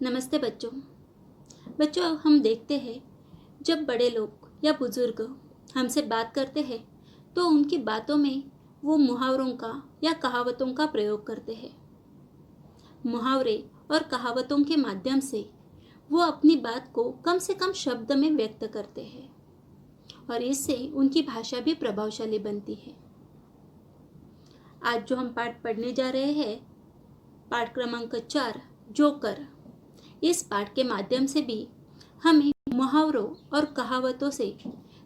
नमस्ते बच्चों। बच्चों, हम देखते हैं जब बड़े लोग या बुजुर्ग हमसे बात करते हैं तो उनकी बातों में वो मुहावरों का या कहावतों का प्रयोग करते हैं। मुहावरे और कहावतों के माध्यम से वो अपनी बात को कम से कम शब्द में व्यक्त करते हैं और इससे उनकी भाषा भी प्रभावशाली बनती है। आज जो हम पाठ पढ़ने जा रहे हैं, पाठ क्रमांक 4 जोकर, इस पाठ के माध्यम से भी हमें मुहावरों और कहावतों से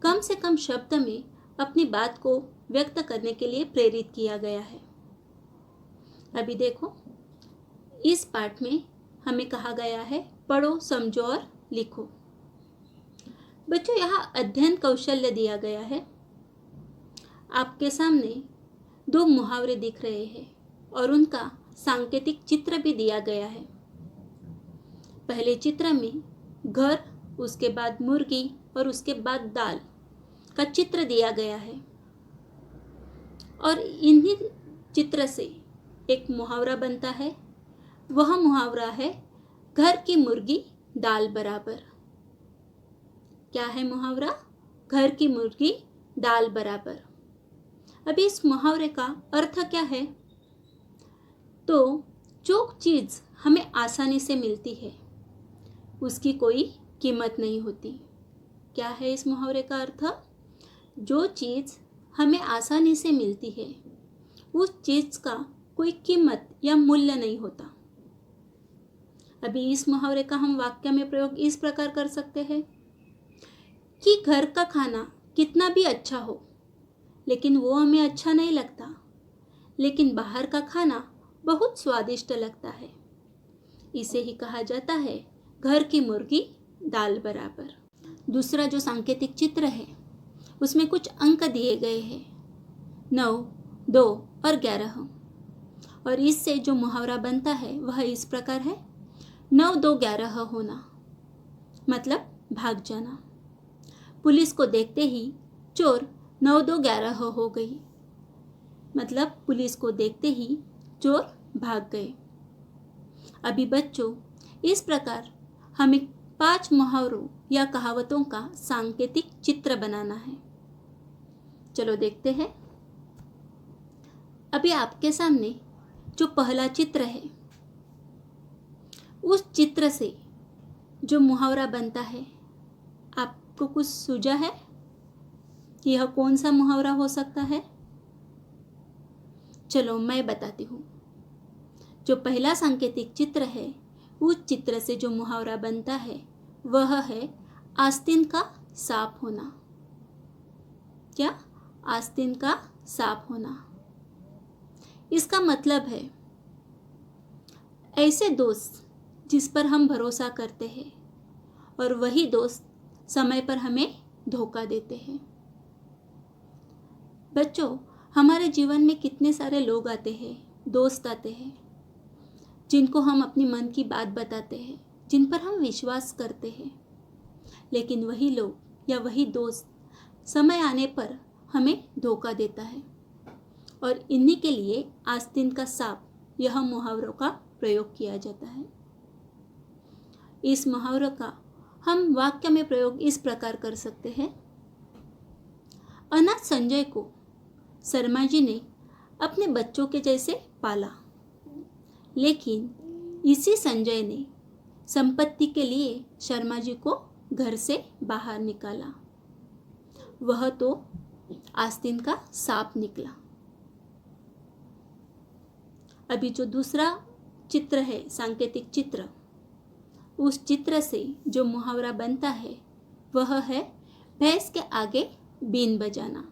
कम शब्द में अपनी बात को व्यक्त करने के लिए प्रेरित किया गया है। अभी देखो, इस पाठ में हमें कहा गया है पढ़ो, समझो और लिखो। बच्चों, यहाँ अध्ययन कौशल्य दिया गया है। आपके सामने 2 मुहावरे दिख रहे हैं और उनका सांकेतिक चित्र भी दिया गया है। पहले चित्र में घर, उसके बाद मुर्गी और उसके बाद दाल का चित्र दिया गया है और इन्हीं चित्र से एक मुहावरा बनता है। वह मुहावरा है घर की मुर्गी दाल बराबर। क्या है मुहावरा? घर की मुर्गी दाल बराबर। अभी इस मुहावरे का अर्थ क्या है? तो जो चीज़ हमें आसानी से मिलती है उसकी कोई कीमत नहीं होती। क्या है इस मुहावरे का अर्थ? जो चीज़ हमें आसानी से मिलती है उस चीज़ का कोई कीमत या मूल्य नहीं होता। अभी इस मुहावरे का हम वाक्य में प्रयोग इस प्रकार कर सकते हैं कि घर का खाना कितना भी अच्छा हो लेकिन वो हमें अच्छा नहीं लगता, लेकिन बाहर का खाना बहुत स्वादिष्ट लगता है। इसे ही कहा जाता है घर की मुर्गी दाल बराबर। दूसरा जो सांकेतिक चित्र है उसमें कुछ अंक दिए गए हैं, 9, 2 और 11, और इससे जो मुहावरा बनता है वह इस प्रकार है 9, 2, 11 होना, मतलब भाग जाना। पुलिस को देखते ही चोर 9, 2, 11 हो गई, मतलब पुलिस को देखते ही चोर भाग गए। अभी बच्चों, इस प्रकार हमें 5 मुहावरों या कहावतों का सांकेतिक चित्र बनाना है। चलो देखते हैं। अभी आपके सामने जो पहला चित्र है उस चित्र से जो मुहावरा बनता है, आपको कुछ सूझा है? यह कौन सा मुहावरा हो सकता है? चलो मैं बताती हूँ। जो पहला सांकेतिक चित्र है उस चित्र से जो मुहावरा बनता है वह है आस्तीन का सांप होना। क्या? आस्तीन का सांप होना। इसका मतलब है ऐसे दोस्त जिस पर हम भरोसा करते हैं और वही दोस्त समय पर हमें धोखा देते हैं। बच्चों, हमारे जीवन में कितने सारे लोग आते हैं, दोस्त आते हैं, जिनको हम अपनी मन की बात बताते हैं, जिन पर हम विश्वास करते हैं, लेकिन वही लोग या वही दोस्त समय आने पर हमें धोखा देता है और इन्हीं के लिए आस्तीन का सांप, यह मुहावरों का प्रयोग किया जाता है। इस मुहावरों का हम वाक्य में प्रयोग इस प्रकार कर सकते हैं। अनाथ संजय को शर्मा जी ने अपने बच्चों के जैसे पाला, लेकिन इसी संजय ने संपत्ति के लिए शर्मा जी को घर से बाहर निकाला। वह तो आस्तीन का सांप निकला। अभी जो दूसरा चित्र है, सांकेतिक चित्र, उस चित्र से जो मुहावरा बनता है वह है भैंस के आगे बीन बजाना।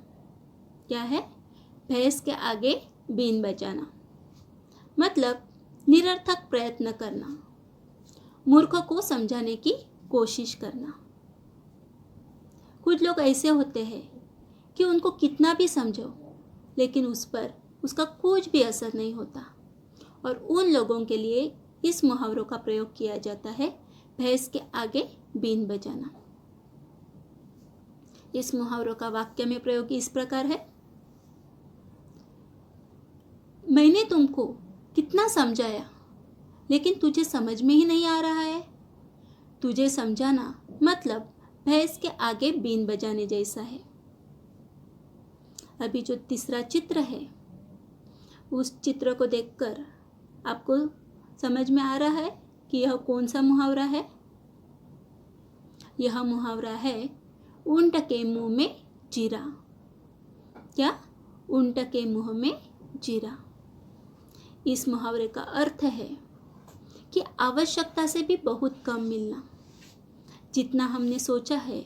क्या है? भैंस के आगे बीन बजाना, मतलब निरर्थक प्रयत्न करना, मूर्ख को समझाने की कोशिश करना। कुछ लोग ऐसे होते हैं कि उनको कितना भी समझो लेकिन उस पर उसका कुछ भी असर नहीं होता, और उन लोगों के लिए इस मुहावरों का प्रयोग किया जाता है भैंस के आगे बीन बजाना। इस मुहावरों का वाक्य में प्रयोग इस प्रकार है, मैंने तुमको कितना समझाया लेकिन तुझे समझ में ही नहीं आ रहा है। तुझे समझाना मतलब भैंस के आगे बीन बजाने जैसा है। अभी जो तीसरा चित्र है, उस चित्र को देखकर आपको समझ में आ रहा है कि यह कौन सा मुहावरा है। यह मुहावरा है ऊंट के मुंह में जीरा। क्या? ऊंट के मुंह में जीरा। इस मुहावरे का अर्थ है कि आवश्यकता से भी बहुत कम मिलना, जितना हमने सोचा है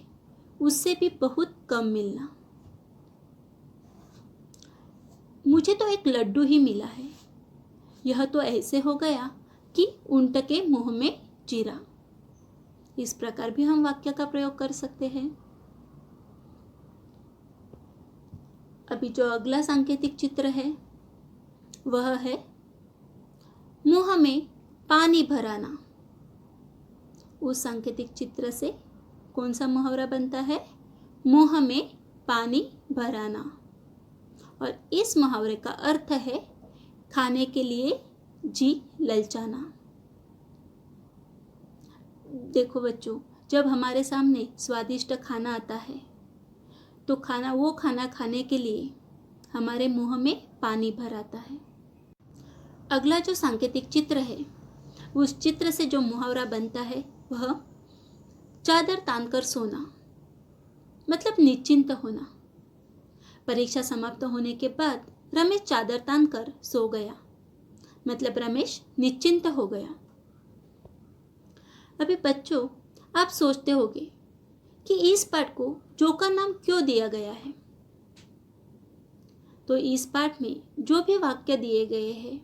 उससे भी बहुत कम मिलना। मुझे तो एक लड्डू ही मिला है, यह तो ऐसे हो गया कि ऊंट के मुंह में जीरा। इस प्रकार भी हम वाक्य का प्रयोग कर सकते हैं। अभी जो अगला सांकेतिक चित्र है वह है मुंह में पानी भराना। उस सांकेतिक चित्र से कौन सा मुहावरा बनता है? मुंह में पानी भराना। और इस मुहावरे का अर्थ है खाने के लिए जी ललचाना। देखो बच्चों, जब हमारे सामने स्वादिष्ट खाना आता है तो वो खाना खाने के लिए हमारे मुंह में पानी भर आता है। अगला जो सांकेतिक चित्र है, उस चित्र से जो मुहावरा बनता है वह चादर तानकर सोना, मतलब निश्चिंत होना। परीक्षा समाप्त होने के बाद रमेश चादर तानकर सो गया, मतलब रमेश निश्चिंत हो गया। अभी बच्चों, आप सोचते होंगे कि इस पाठ को जोकर नाम क्यों दिया गया है। तो इस पाठ में जो भी वाक्य दिए गए हैं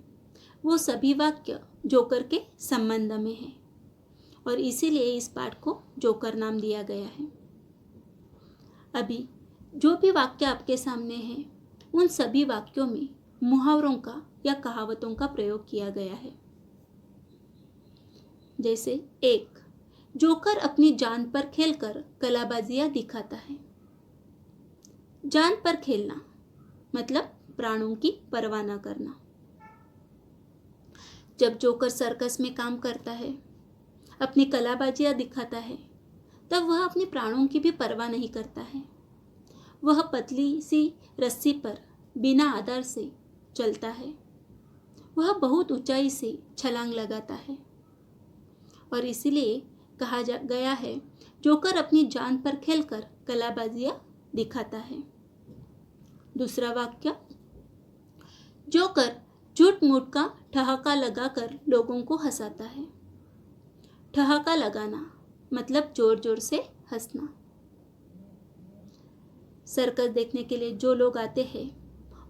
वो सभी वाक्य जोकर के संबंध में है और इसीलिए इस पाठ को जोकर नाम दिया गया है। अभी जो भी वाक्य आपके सामने हैं उन सभी वाक्यों में मुहावरों का या कहावतों का प्रयोग किया गया है। जैसे 1, जोकर अपनी जान पर खेलकर कलाबाजियां दिखाता है। जान पर खेलना मतलब प्राणों की परवाह न करना। जब जोकर सर्कस में काम करता है, अपनी कलाबाजियां दिखाता है, तब वह अपने प्राणों की भी परवाह नहीं करता है। वह पतली सी रस्सी पर बिना आधार से चलता है। वह बहुत ऊंचाई से छलांग लगाता है और इसीलिए कहा गया है जोकर अपनी जान पर खेलकर कलाबाजियां दिखाता है। दूसरा वाक्य, जोकर झूठ मूठ का ठहाका लगाकर लोगों को हंसाता है। ठहाका लगाना मतलब जोर जोर से हंसना। सर्कस देखने के लिए जो लोग आते हैं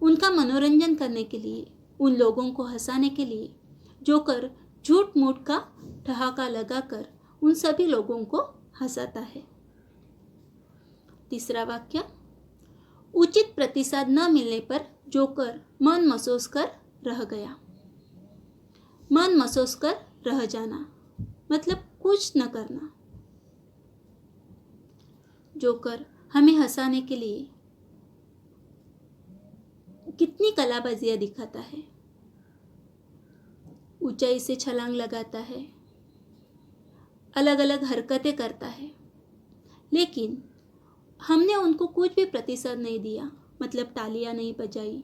उनका मनोरंजन करने के लिए, उन लोगों को हंसाने के लिए जोकर झूठ मूठ का ठहाका लगाकर उन सभी लोगों को हंसाता है। तीसरा वाक्य, उचित प्रतिसाद न मिलने पर जोकर मन महसूस कर रह गया। मन महसूस कर रह जाना मतलब कुछ न करना। जोकर हमें हंसाने के लिए कितनी कलाबाजियां दिखाता है। ऊंचाई से छलांग लगाता है, अलग अलग हरकतें करता है, लेकिन हमने उनको कुछ भी प्रतिसाद नहीं दिया, मतलब तालियां नहीं बजाई,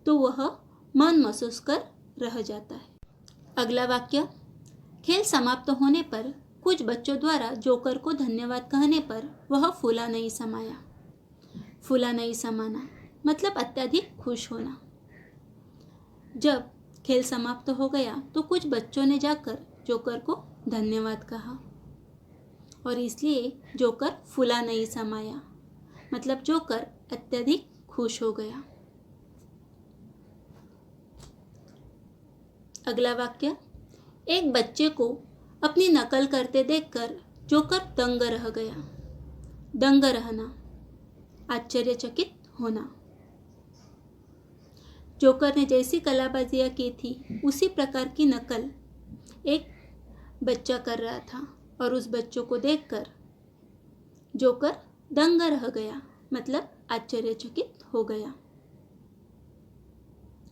तो वह मन महसूस कर रह जाता है। अगला वाक्य, खेल समाप्त होने पर कुछ बच्चों द्वारा जोकर को धन्यवाद कहने पर वह फूला नहीं समाया। फूला नहीं समाना मतलब अत्यधिक खुश होना। जब खेल समाप्त हो गया तो कुछ बच्चों ने जाकर जोकर को धन्यवाद कहा और इसलिए जोकर फूला नहीं समाया, मतलब जोकर अत्यधिक खुश हो गया। अगला वाक्य, एक बच्चे को अपनी नकल करते देखकर जोकर दंग रह गया। दंग रहना, आश्चर्यचकित होना। जोकर ने जैसी कलाबाजियां की थी उसी प्रकार की नकल एक बच्चा कर रहा था और उस बच्चों को देखकर जोकर दंग रह गया, मतलब आश्चर्यचकित हो गया।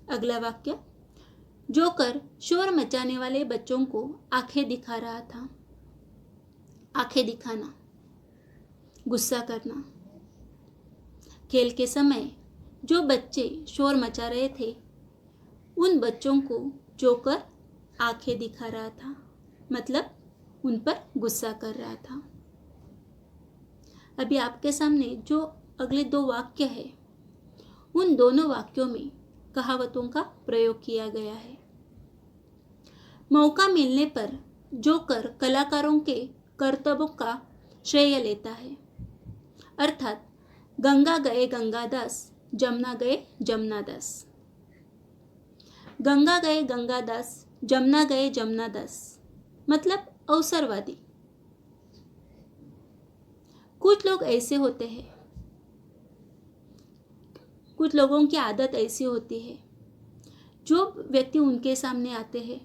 अगला वाक्य, जोकर शोर मचाने वाले बच्चों को आंखें दिखा रहा था। आंखें दिखाना, गुस्सा करना। खेल के समय जो बच्चे शोर मचा रहे थे उन बच्चों को जोकर आंखें दिखा रहा था, मतलब उन पर गुस्सा कर रहा था। अभी आपके सामने जो अगले दो वाक्य है उन दोनों वाक्यों में कहावतों का प्रयोग किया गया है। मौका मिलने पर जोकर कलाकारों के कर्तव्यों का श्रेय लेता है, अर्थात गंगा गए गंगादास, जमुना गए जमुनादास। गंगा गए गंगादास, जमुना गए जमुनादास मतलब अवसरवादी। कुछ लोग ऐसे होते हैं, कुछ लोगों की आदत ऐसी होती है, जो व्यक्ति उनके सामने आते हैं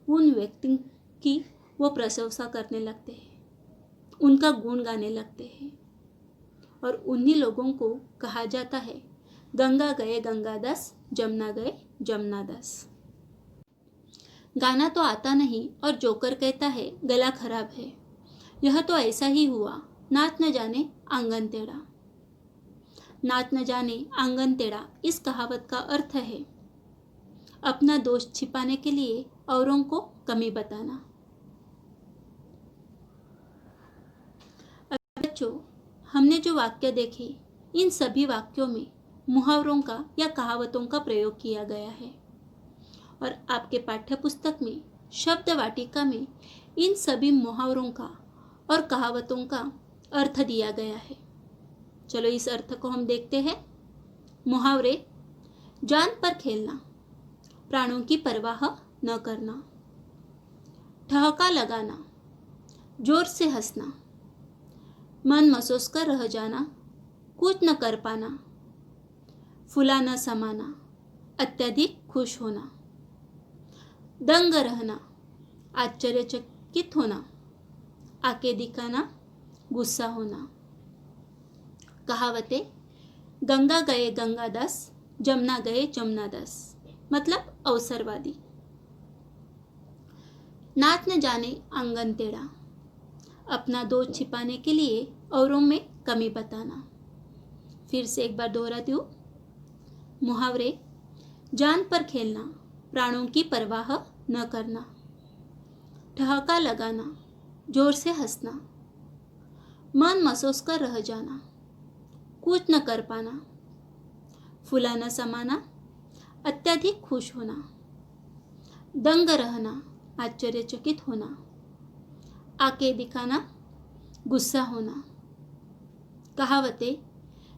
उन व्यक्ति की वो प्रशंसा करने लगते हैं, उनका गुण गाने लगते हैं, और उन्हीं लोगों को कहा जाता है गंगा गए गंगादास, जमुना गए जमुनादास। गाना तो आता नहीं और जोकर कहता है गला खराब है, यह तो ऐसा ही हुआ, नात न जाने आंगन टेढ़ा। नात न जाने आंगन टेढ़ा इस कहावत का अर्थ है अपना दोष छिपाने के लिए औरों को कमी बताना। बच्चों, हमने जो वाक्य देखे इन सभी वाक्यों में मुहावरों का या कहावतों का प्रयोग किया गया है, और आपके पाठ्य पुस्तक में शब्द वाटिका में इन सभी मुहावरों का और कहावतों का अर्थ दिया गया है। चलो इस अर्थ को हम देखते हैं। मुहावरे: जान पर खेलना, प्राणों की परवाह न करना। ठहाका लगाना, जोर से हंसना। मन महसूस कर रह जाना, कुछ न कर पाना। फूला न समाना, अत्यधिक खुश होना। दंग रहना, आश्चर्यचकित होना। आके दिखाना, गुस्सा होना। कहावतें: गंगा गए गंगादास, जमुना गए जमुनादास मतलब अवसरवादी। नात न जाने आंगन टेढ़ा, अपना दोष छिपाने के लिए औरों में कमी बताना। फिर से एक बार दोहराती हूँ। मुहावरे: जान पर खेलना, प्राणों की परवाह न करना। ठहाका लगाना, जोर से हंसना। मन महसूस कर रह जाना, कुछ न कर पाना। फूला न समाना, अत्यधिक खुश होना। दंग रहना, आश्चर्यचकित होना। आके दिखाना, गुस्सा होना। कहावतें: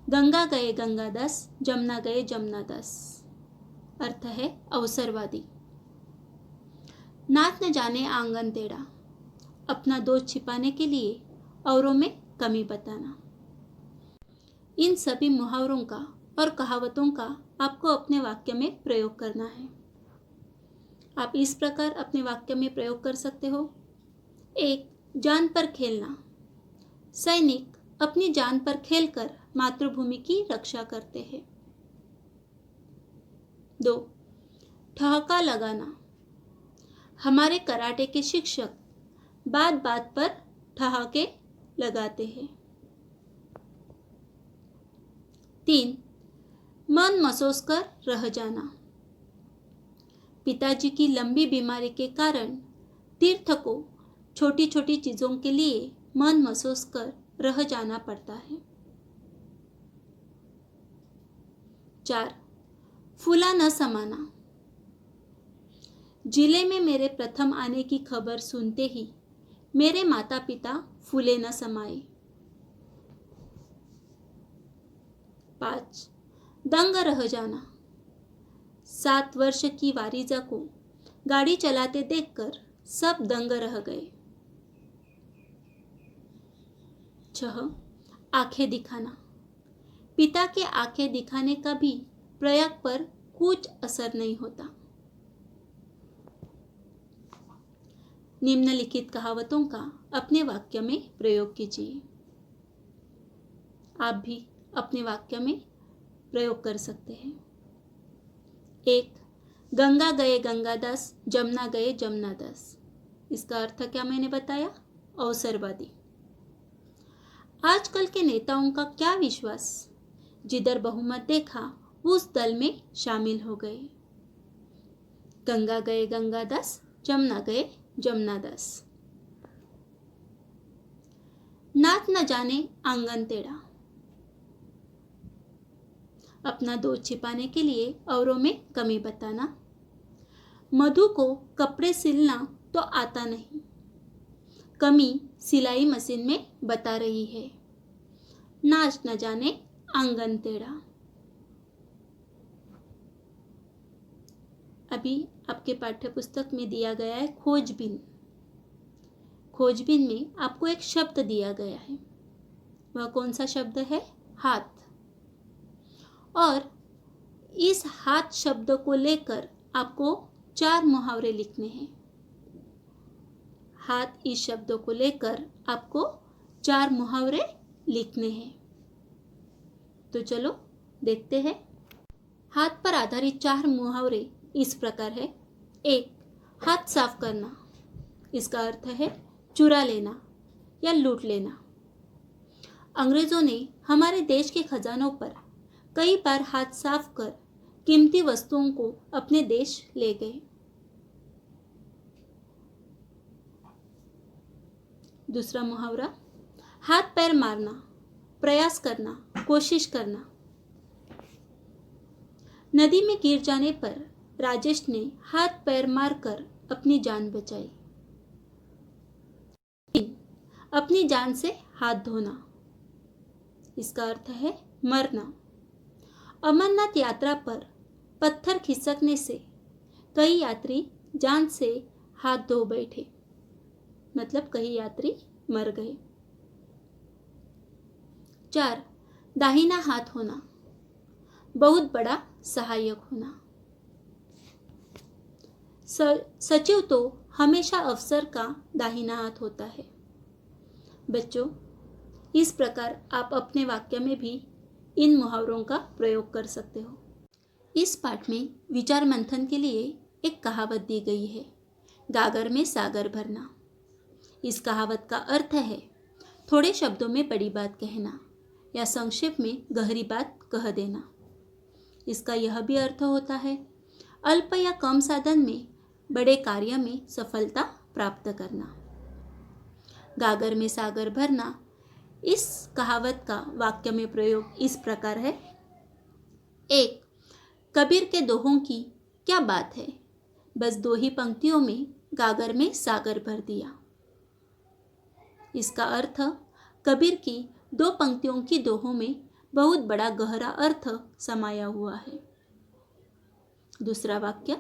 गंगा गए गंगादास, जमुना गए जमुनादास। अर्थ है अवसरवादी। नात न जाने आंगन टेढ़ा, अपना दोष छिपाने के लिए औरों में कमी बताना। इन सभी मुहावरों का और कहावतों का आपको अपने वाक्य में प्रयोग करना है। आप इस प्रकार अपने वाक्य में प्रयोग कर सकते हो। 1. जान पर खेलना, सैनिक अपनी जान पर खेलकर मातृभूमि की रक्षा करते हैं। 2. ठहाका लगाना, हमारे कराटे के शिक्षक बात बात पर ठहाके लगाते हैं। 3. मन महसूस कर रह जाना, पिताजी की लंबी बीमारी के कारण तीर्थ को छोटी छोटी चीजों के लिए मन महसूस कर रह जाना पड़ता है। 4. फूला न समाना, जिले में मेरे प्रथम आने की खबर सुनते ही मेरे माता पिता फूले न समाए। 5. दंग रह जाना, 7 वर्ष की वारिजा को गाड़ी चलाते देखकर सब दंग रह गए। 6. आंखें दिखाना, पिता के आंखें दिखाने का भी प्रयाग पर कुछ असर नहीं होता। निम्नलिखित कहावतों का अपने वाक्य में प्रयोग कीजिए। आप भी अपने वाक्य में प्रयोग कर सकते हैं। 1. गंगा गए गंगादास, जमुना गए जमुनादास। इसका अर्थ क्या मैंने बताया? अवसरवादी। आजकल के नेताओं का क्या विश्वास, जिधर बहुमत देखा उस दल में शामिल हो गए। गंगा गए गंगादास, जमुना गए जमुनादास। नाच न जाने आंगन टेढ़ा। अपना दोष छिपाने के लिए औरों में कमी बताना। मधु को कपड़े सिलना तो आता नहीं, कमी सिलाई मशीन में बता रही है। नाच न जाने आंगन टेढ़ा। अभी आपके पाठ्य पुस्तक में दिया गया है खोजबीन। खोजबीन में आपको एक शब्द दिया गया है, वह कौन सा शब्द है? हाथ। और इस हाथ शब्द को लेकर आपको 4 मुहावरे लिखने हैं। हाथ इस शब्द को लेकर आपको 4 मुहावरे लिखने हैं। तो चलो देखते हैं। हाथ पर आधारित 4 मुहावरे इस प्रकार है। 1. हाथ साफ करना। इसका अर्थ है चुरा लेना या लूट लेना। अंग्रेजों ने हमारे देश के खजानों पर कई बार हाथ साफ कर कीमती वस्तुओं को अपने देश ले गए। दूसरा मुहावरा, हाथ पैर मारना, प्रयास करना, कोशिश करना। नदी में गिर जाने पर राजेश ने हाथ पैर मारकर अपनी जान बचाई। अपनी जान से हाथ धोना। इसका अर्थ है मरना। अमरनाथ यात्रा पर पत्थर खिसकने से कई यात्री जान से हाथ धो बैठे, मतलब कई यात्री मर गए। 4. दाहिना हाथ होना, बहुत बड़ा सहायक होना। सचिव तो हमेशा अफसर का दाहिना हाथ होता है। बच्चों, इस प्रकार आप अपने वाक्य में भी इन मुहावरों का प्रयोग कर सकते हो। इस पाठ में विचार मंथन के लिए एक कहावत दी गई है, गागर में सागर भरना। इस कहावत का अर्थ है थोड़े शब्दों में बड़ी बात कहना या संक्षेप में गहरी बात कह देना। इसका यह भी अर्थ होता है अल्प या कम साधन में बड़े कार्य में सफलता प्राप्त करना। गागर में सागर भरना, इस कहावत का वाक्य में प्रयोग इस प्रकार है। 1. कबीर के दोहों की क्या बात है, बस 2 ही पंक्तियों में गागर में सागर भर दिया। इसका अर्थ कबीर की 2 पंक्तियों की दोहों में बहुत बड़ा गहरा अर्थ समाया हुआ है। दूसरा वाक्य,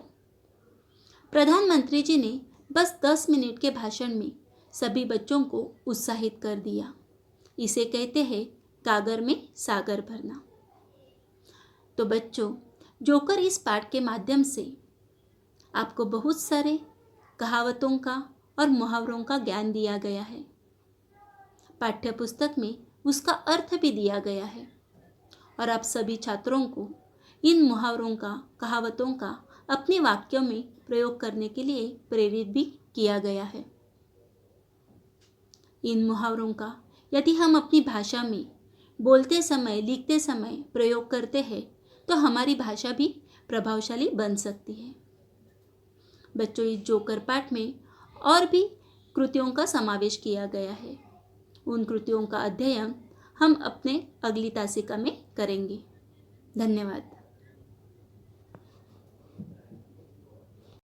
प्रधानमंत्री जी ने बस 10 मिनट के भाषण में सभी बच्चों को उत्साहित कर दिया। इसे कहते हैं गागर में सागर भरना। तो बच्चों, जोकर इस पाठ के माध्यम से आपको बहुत सारे कहावतों का और मुहावरों का ज्ञान दिया गया है। पाठ्य पुस्तक में उसका अर्थ भी दिया गया है और आप सभी छात्रों को इन मुहावरों का, कहावतों का अपने वाक्यों में प्रयोग करने के लिए प्रेरित भी किया गया है। इन मुहावरों का यदि हम अपनी भाषा में बोलते समय, लिखते समय प्रयोग करते हैं तो हमारी भाषा भी प्रभावशाली बन सकती है। बच्चों, इस जोकर पाठ में और भी कृतियों का समावेश किया गया है। उन कृतियों का अध्ययन हम अपने अगली तासिका में करेंगे। धन्यवाद।